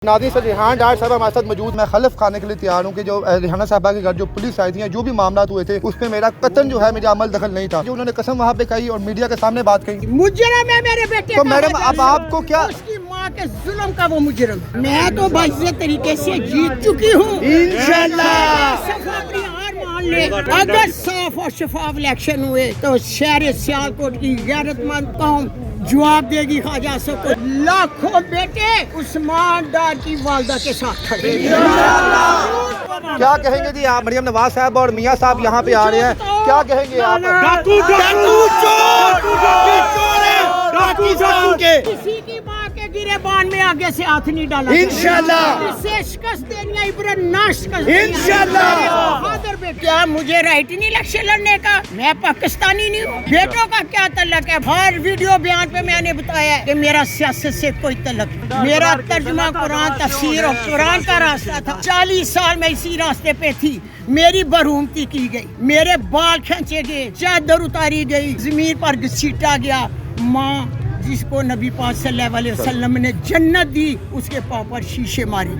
नाज़रीन सर रिहान डार साहब हमारे साथ मौजूद। मैं खलफ खाने के लिए तैयार हूँ कि जो रिहाना साहबा के घर जो पुलिस आई थी, जो भी मामला हुए थे उसमें मेरा कतन जो है मेरा अमल दखल नहीं था। जो उन्होंने कसम वहाँ पे कही और मीडिया के सामने बात कही, मुजरिम है मेरे बेटे। तो मैडम अब आपको क्या, उसकी माँ के जुल्म का वो मुजरिम, मैं तो बाइज़्ज़त तरीके से जीत चुकी हूँ इंशाल्लाह। अपनी हार मान ले। अगर साफ और शफाफ इलेक्शन हुए तो शहर सियालकोट की गैरतमंद कौम जवाब देगी ख्वाजा साहब को। लाखों बेटे उस्मान डार की वालदा के साथ खड़े। क्या कहेंगे जी आप? मरियम नवाज साहब और मियाँ साहब यहाँ पे आ रहे हैं, क्या कहेंगे आप? किसी की माँ के गिरेबान में आगे से हाथ नहीं डाला इंशाल्लाह। इसे शिकस्त देनी है, इब्रत ना शिकस्त इंशाल्लाह। बहादुर बेटे, क्या मुझे राइट नहीं इलेक्शन लड़ने का? मैं पाकिस्तानी नहीं हूँ। बेटों का क्या तल्लक है? हर वीडियो बयान पे मैंने बताया कि मेरा सियासत से कोई तल्लक नहीं। मेरा तर्जुमा कुरान, तफसीर और कुरान का रास्ता था। 40 साल मैं इसी रास्ते पे थी। मेरी बरहूमती की गई, मेरे बाल खींचे गए, चादर उतारी गई, जमीन पर घसीटा गया। माँ जिसको नबी पाक सल्लल्लाहु अलैहि वसल्लम ने जन्नत दी, उसके पाँव पर शीशे मारे।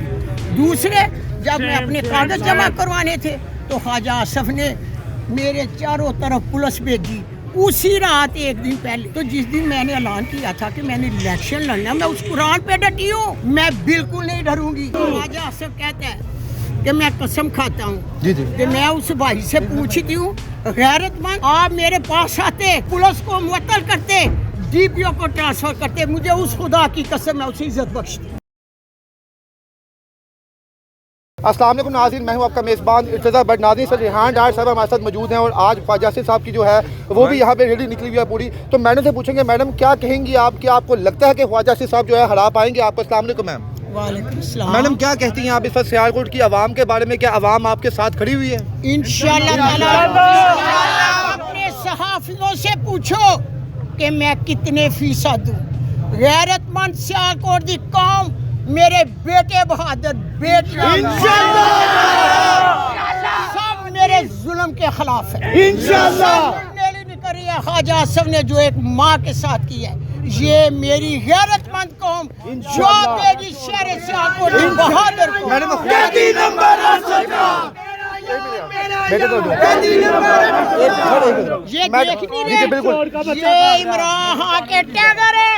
दूसरे, जब मैं अपने कागज जमा करवाने थे तो ख्वाजा आसफ ने मेरे चारों तरफ पुलिस भेजी। उसी रात एक दिन पहले, तो जिस दिन मैंने ऐलान किया था कि मैंने इलेक्शन लड़ना, मैं उस कुरान पे डटी हूँ, मैं बिल्कुल नहीं डरूंगी। ख्वाजा आसफ कहता है कि मैं कसम खाता हूँ कि मैं उस भाई से पूछती हूँ, गैरतमंद आप मेरे पास आते, पुलिस को मुअत्तल करते, डीपीओ को ट्रांसफर करते, मुझे उस खुदा की कसम है उसे इज्जत बख्शती। अस्सलाम वालेकुम नाज़रीन, मैं हूं आपका मेज़बान इर्तज़ा भट्ट। नाज़रीन सर रिहान डार साहब हमारे साथ मौजूद हैं और आज ख्वाजा साहब की जो है वो भी यहाँ पे रैली निकली हुई है पूरी। तो मैडम से पूछेंगे, मैडम क्या कहेंगी आप कि आपको लगता है कि ख्वाजा साहब जो है हरा पाएंगे आपको? अस्सलाम वालेकुम मैम। वालेकुम सलाम। मैडम क्या कहती हैं आप इस वक्त सियालकोट की आवाम के बारे में? क्या आवाम आपके साथ खड़ी हुई है? इंशाअल्लाह। अपने सहाफियों से पूछो कि मैं कितने फीसद दूं। गैरतमंद सियालकोट की कौम मेरे बेटे बहादुर बेटे सब मेरे जुल्म के खिलाफ है इंशाअल्लाह। ख्वाजा आसफ ने जो एक माँ के साथ किया है, ये मेरी गैरतमंद कौम जवाब देगी शहर सियालकोट के बहादुर को। ये इमरान के टैगर है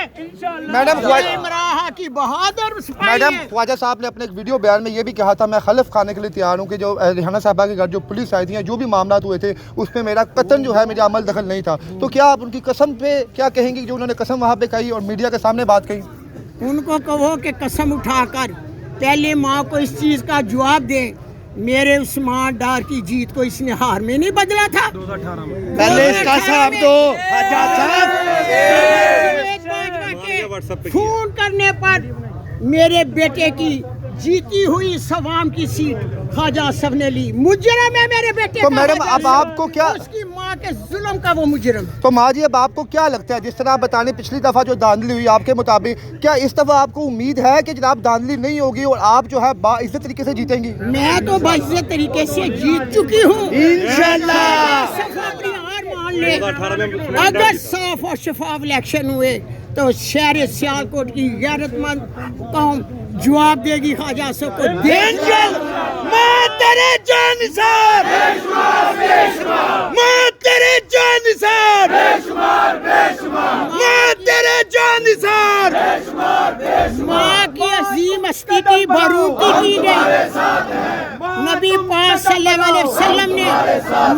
मैडम। इमरान की बहादुर मैडम ख्वाजा साहब ने अपने एक वीडियो बयान में ये भी कहा था, मैं खलफ खाने के लिए तैयार हूँ कि जो रिहाना साहबा के घर जो पुलिस आई थी, जो भी मामला हुए थे उसमें मेरा कतन जो है मेरा अमल दखल नहीं था। तो क्या आप उनकी कसम पे क्या कहेंगी जो उन्होंने कसम वहाँ पे कही और मीडिया के सामने बात कही? उनको कहो कि कसम उठाकर पहले माँ को इस चीज़ का जवाब दें, मेरे उस्मान डार की जीत को इसने हार में नहीं बदला था। 2018 में पहले इसका साहब फोन करने पर मेरे बेटे की जीती हुई सवाम की सीट ख्वाजा आसफ ने ली। मुजरिम है मेरे बेटे। तो मैडम अब आपको क्या, उसकी माँ के जुल्म का वो मुजरिम। तो माँ जी अब आपको क्या लगता है, जिस तरह आप बताने पिछली दफा जो धांधली हुई आपके मुताबिक, क्या इस दफा आपको उम्मीद है कि जनाब धांधली नहीं होगी और आप जो है बाइज्जत तरीके से जीतेंगी? मैं तो बाइज्जत तरीके से जीत चुकी हूँ इंशाल्लाह। अपनी हार मान ले। अगर साफ और शफाफ इलेक्शन हुए तो शहर सियालकोट की गैरतमंद कौम जवाब देगी ख्वाजा साहब को। माँ तेरे जानिसार, माँ तेरे जानिसार, माँ तेरे जानिसार, माँ की अजीम हस्ती की बरूती की गई। नबी पाक सल्लल्लाहु अलैहि वसल्लम ने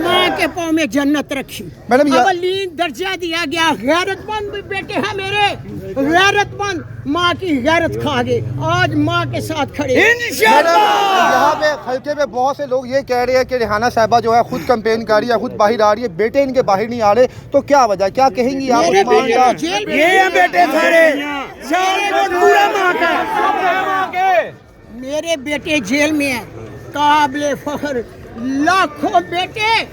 माँ के पाँव में जन्नत रखी। मैडम अवलीन दर्जा दिया गया। गैरतमंद बेटे हैं मेरे, गैरतमंद माँ की गैरत खा गए, आज माँ के साथ खड़े। यहाँ पे हल्के में बहुत से लोग ये कह रहे हैं कि रिहाना साहबा जो है खुद कैंपेन कर रही है, खुद बाहर आ रही है, बेटे इनके बाहर नहीं आ रहे, तो क्या वजह, क्या कहेंगी आप? ये बेटे सारे पूरा माँ का, मेरे बेटे जेल में है, काबिल फख्र। लाखों बेटे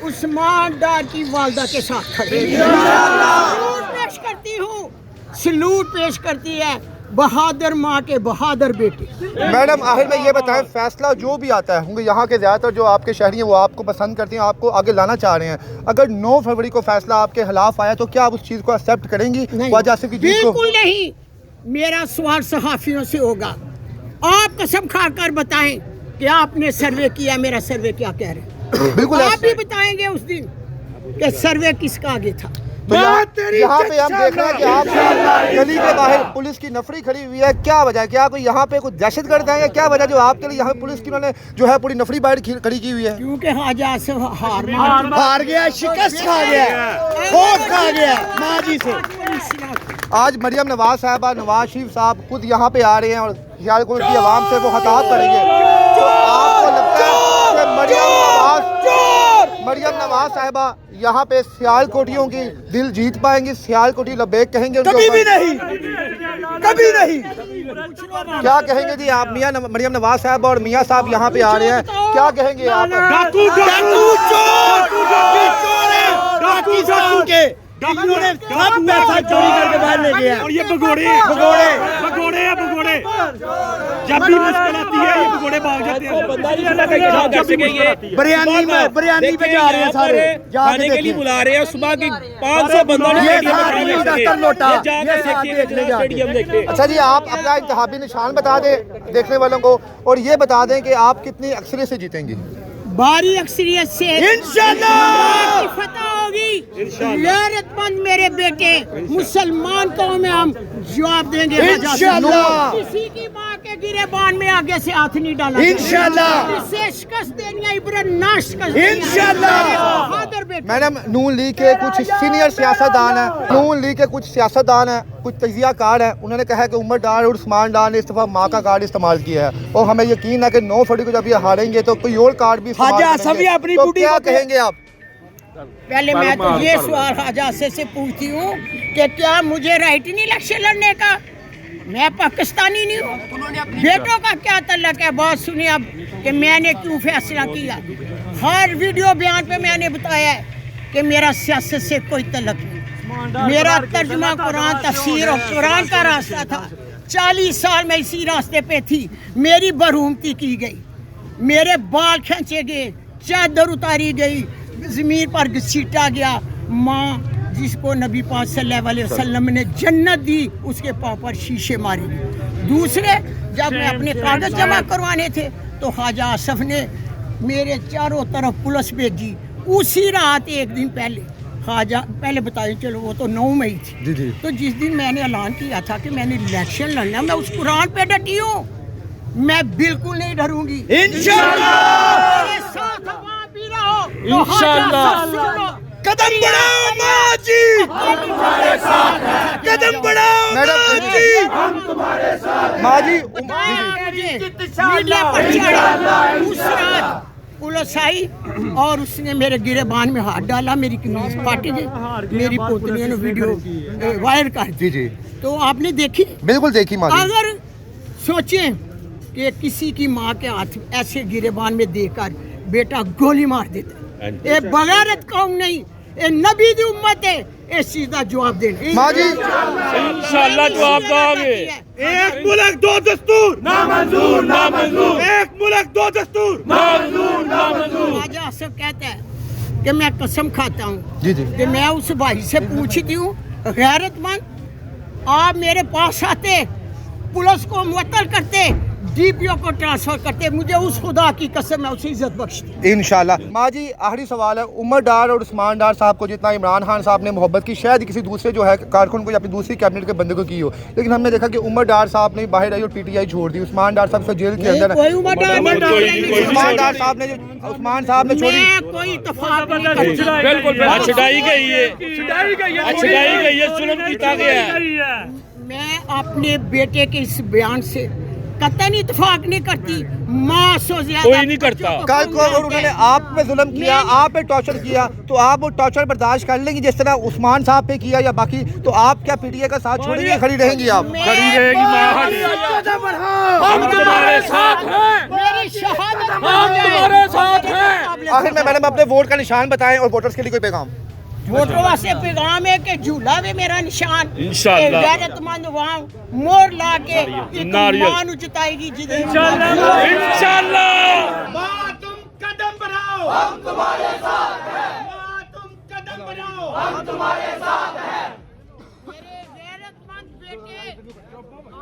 उस्मान डार की वालदा के साथ खड़े। सलूट पेश करती हूँ, सलूट पेश करती है बहादुर माँ के बहादुर बेटे। मैडम आखिर में ये बताएं, फैसला जो भी आता है होंगे यहाँ के ज़्यादातर जो आपके शहरी हैं वो आपको पसंद करते हैं, आपको आगे लाना चाह रहे हैं, अगर 9 फरवरी को फैसला आपके खिलाफ आया तो क्या आप उस चीज़ को एक्सेप्ट करेंगी? ख्वाजा आसिफ की जीत को? बिल्कुल नहीं। मेरा सवाल सहाफियों से होगा आप कसम खाकर बताएं कि आपने सर्वे किया, मेरा सर्वे क्या कह रहे हैं? बिल्कुल आप ऐसा। भी बताएंगे उस दिन कि सर्वे किसका आगे था। तो यहाँ पे हम देख रहे हैं कि आप गली के बाहर पुलिस की नफरी खड़ी हुई है, क्या वजह है? क्या कोई यहाँ पे कुछ दहशतगर्द है या क्या वजह जो आपके लिए यहाँ पुलिस की उन्होंने जो है पूरी नफरी बाहर खड़ी की हुई है? क्योंकि हाजा से हार हार गया, शिकस्त खा गया, खोट खा गया माँ जी से। आज मरियम नवाज साहबा, नवाज शरीफ साहब खुद यहाँ पे आ रहे हैं और सियालकोट की आवाम से वो खिताब करेंगे। तो आपको लगता है कि मरियम नवाज साहबा यहाँ पे सियालकोटियों की दिल जीत पाएंगी? सियालकोटी लबैक कहेंगे उनके कभी भी ऊपर? नहीं, कभी नहीं। क्या कहेंगे जी आप? मरियम नवाज साहब और मियाँ साहब यहाँ पे आ रहे हैं, क्या कहेंगे आप? डाकू चोर, चोर है, डाकू के इन्होंने सब पैसा चोरी करके बाहर ले गया। और ये भगोड़े भगोड़े भगोड़े जब भी मुश्किल आती है ये भगोड़े भाग जाते हैं। बिरयानी पे जा रहे हैं सारे, खाने के लिए बुला रहे हैं। सुबह की 500 बंदों ने स्टेडियम देखे। अच्छा जी, आप अपना इंतखाबी निशान बता दें देखने वालों को और ये बता दें कि आप कितनी अक्सरियत से जीतेंगी? भारी अक्सरियत से इंशाल्लाह की फतह होगी। गैरतमंद मेरे बेटे मुसलमान कौम में हम जवाब देंगे। इंशाल्लाह। किसी की माँ के गिरेबान में आगे से हाथ नहीं डाला। इंशाल्लाह। इसे शिकस्त देनी है, इब्रत ना शिकस्त। इंशाल्लाह। बहादुर बेटे। मैडम, नून लीग के कुछ सीनियर सियासतदान हैं, नून लीग के कुछ सियासतदान हैं, कुछ तजिया कार है, उन्होंने कहा है कि उमर डार और उस्मान डार ने इस दफ़ा माँ का कार्ड इस्तेमाल किया है और हमें यकीन है कि 9 फरवरी को जब ये हारेंगे तो कोई और कार्ड भी इस्तेमाल हाजा करेंगे। सभी अपनी तो बूटी क्या को- कहेंगे आप? पहले मैं तो ये सवाल हाजा से पूछती हूँ कि क्या मुझे राइट नहीं इलेक्शन लड़ने का? मैं पाकिस्तानी नहीं हूँ। बेटों का क्या तल्लक है? बात सुनिए अब कि मैंने क्यों फैसला किया। हर वीडियो बयान पे मैंने बताया है कि मेरा सियासत से कोई तल्लक नहीं। मेरा तर्जुमा कुरान, तफसीर और कुरान का रास्ता था। 40 साल में इसी रास्ते पे थी। मेरी बरहूमती की गई, मेरे बाल खींचे गए, चादर उतारी गई, ज़मीन पर घसीटा गया। माँ जिसको नबी पाक सल्लल्लाहु अलैहि वसल्लम ने जन्नत दी, उसके पाँव पर शीशे मारे। दूसरे, जब मैं अपने कागज जमा करवाने थे तो ख्वाजा आसफ ने मेरे चारों तरफ पुलिस भेजी। उसी रात एक दिन पहले ख्वाजा, पहले बताइए, चलो वो तो 9 मई थी जी जी। तो जिस दिन मैंने ऐलान किया था कि मैंने इलेक्शन लड़ना, मैं उस कुरान पे डटी हूँ। मैं बिल्कुल नहीं डरूंगी। इंशाल्लाह। मेरे साथ वहाँ भी रहो तो ख्वाजा सुन लो। कदम बढ़ाओ माँ जी, कदम बढ़ाओ मैडम, माँ जी। माँ जी, मीडिया पर चढ़ा। उस रात पुलिस आई और उसने मेरे गिरेबान में हाथ डाला, मेरी कमीज फाटी गई, मेरी पोतलियों ने वीडियो वायरल कर दी। जी जी, तो आपने देखी? बिल्कुल देखी माँ जी। अगर सोचें कि किसी की माँ के हाथ ऐसे गिरेबान में देकर बेटा गोली मार देता, ये बगैरत कौम नहीं, ये नबी दी उम्मत है, इस चीज का जवाब देना। माँ जी, इंशाल्लाह जवाब दोगे। एक मुल्क दो दस्तूर नामंजूर, नामंजूर। एक मुल्क दो दस्तूर नामंजूर, नामंजूर। ख्वाजा आसिफ कहता है कि मैं कसम खाता हूँ जी जी, कि मैं उस भाई से पूछती हूँ, गैरतमंद आप मेरे पास आते, पुलिस को मुअत्तल करते, डीपीओ को ट्रांसफर करते, मुझे उस खुदा की कसम है उसे इज्जत बख्शती। इंशाल्लाह। माँ जी, आखिरी सवाल है, उमर डार और उस्मान डार साहब को जितना इमरान खान साहब ने मोहब्बत की, शायद किसी दूसरे जो है कारकुन को या अपनी दूसरी कैबिनेट के बंदे को की हो, लेकिन हमने देखा कि उमर डार साहब ने बाहर आई और पीटीआई छोड़ दी, उस्मान डार साहब से जेल के अंदर कोई उम्र डाल नहीं, उस्मान डार साहब ने उस्मान साहब ने छोड़ी। मैं कोई इत्तेफाक नहीं करती। बिल्कुल छुड़ाई गई है, छुड़ाई गई है, जुल्म किया गया है। मैं अपने बेटे के इस बयान से कतई इत्तेफाक नहीं करती। माँ से ज्यादा कोई नहीं करता। कल को अगर उन्होंने आप पे जुल्म किया, आप पे टॉर्चर किया, तो आप वो टॉर्चर बर्दाश्त कर लेंगी जिस तरह उस्मान साहब पे किया या बाकी? तो आप क्या पीटीआई का साथ छोड़ेंगी, खड़ी रहेंगी आप? खड़ी रहेगी माँ, हम तुम्हारे साथ हैं, मेरी शहादत हम तुम्हारे साथ हैं। आखिर में मैडम अपने वोट का निशान बताएं और वोटर्स के लिए कोई पैगाम? वोटरों वास्ते पैगाम है कि झूला भी मेरा निशान, इंशाल्लाह। गैरतमंद वहाँ मोर ला के एक नारियल। मान उचताएगी जिधर इंशाल्लाह। माँ तुम कदम बढ़ाओ, हम तुम्हारे साथ हैं। माँ तुम कदम बढ़ाओ, हम तुम्हारे साथ हैं। मेरे गैरतमंद बेटे,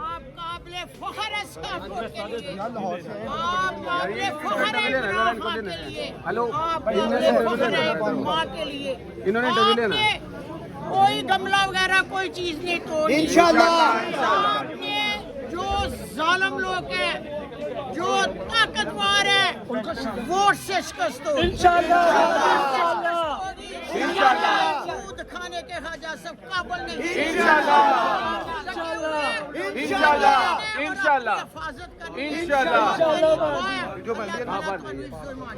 आप काबिल فخر ہے سکاپور کے لیے، آپ قابل فخر ہے عمران خان کے لیے، آپ قابل فخر ہے ماں کے لیے، آپ نے کوئی گملہ وغیرہ کوئی چیز نہیں توڑی، انشاءاللہ آپ نے جو ظالم لوگ ہیں، جو طاقتور ہے، ووٹ سے شکست ہوگی، دودھ کھانے کے خواجہ سب قابل نہیں، انشاءاللہ حفاظت کریں،